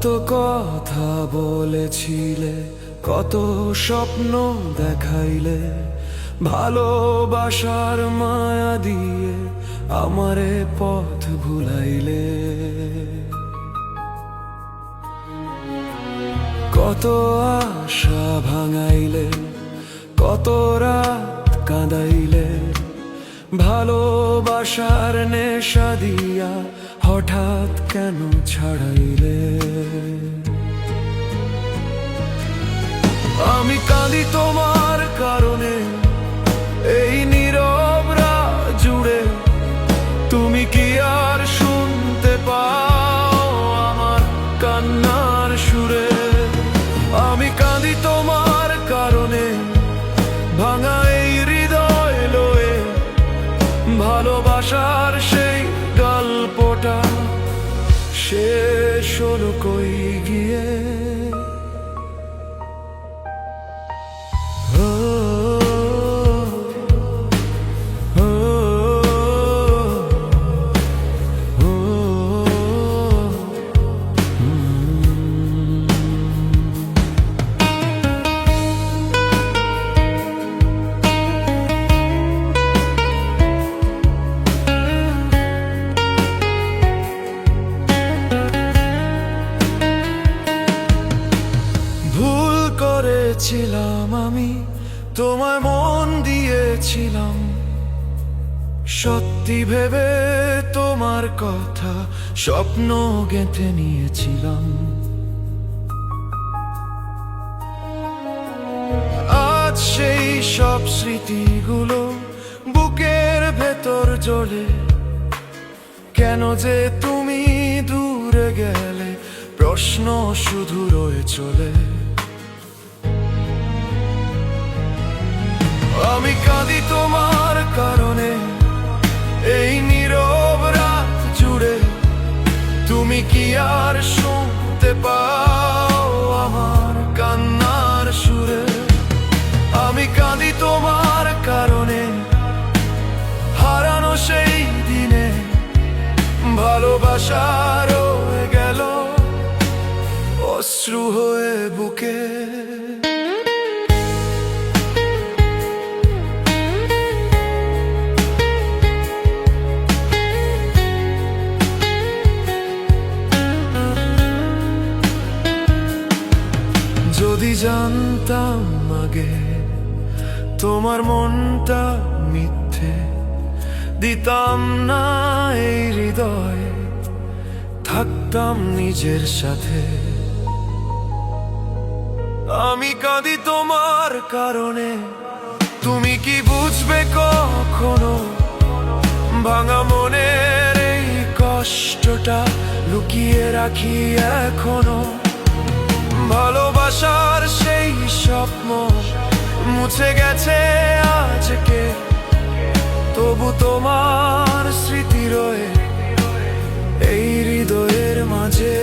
কত কথা বলেছিলে, কত স্বপ্ন দেখাইলে, ভালোবাসার মায়া দিয়ে আমারে পথ ভুলাইলে। কত আশা ভাঙাইলে, কত রাত কাঁদাইলে, ভালোবাসার নেশা দিয়া হঠাৎ কেন ছাড়াইলে। আমি কাঁদি তোমার কারণে, এই নীরব রাত জুড়ে। তুমি কি আর শুনতে পাও আমার কান্নার সুরে? আমি কাঁদি তোমার কারণে, ভাঙা এই হৃদয় লয়ে। ভালোবাসার সেই গল্পটা শেষ হলো কই গিয়ে? করেছিলাম আমি, তোমায় মন দিয়েছিলাম, সত্যি ভেবে তোমার কথা স্বপ্ন গেঁথে নিয়েছিলাম। আজ সেই সব স্মৃতিগুলো বুকের ভেতর জ্বলে। কেন যে তুমি দূরে গেলে, প্রশ্ন শুধু রয়ে চলে। আমি কাঁদি তোমার কারণে, এই নীরব রাত জুড়ে। তুমি কি আর শুনতে পাও আমার কান্নার সুরে? আমি কাঁদি তোমার কারণে, হারানো সেই দিনে। ভালোবাসা রয়ে গেল অশ্রু হয়ে বুকে। যদি জানতাম আগে তোমার মনটা মিথ্যে, দিতাম না এই হৃদয়, থাকতাম নিজের সাথে। আমি কাঁদি তোমার কারণে, তুমি কি বুঝবে কখনো? ভাঙা মনের এই কষ্টটা লুকিয়ে রাখি এখনো। ভালোবাসার সেই স্বপ্ন মুছে গেছে আজকে, তবু তোমার স্মৃতি রয়ে এই হৃদয়ের মাঝে।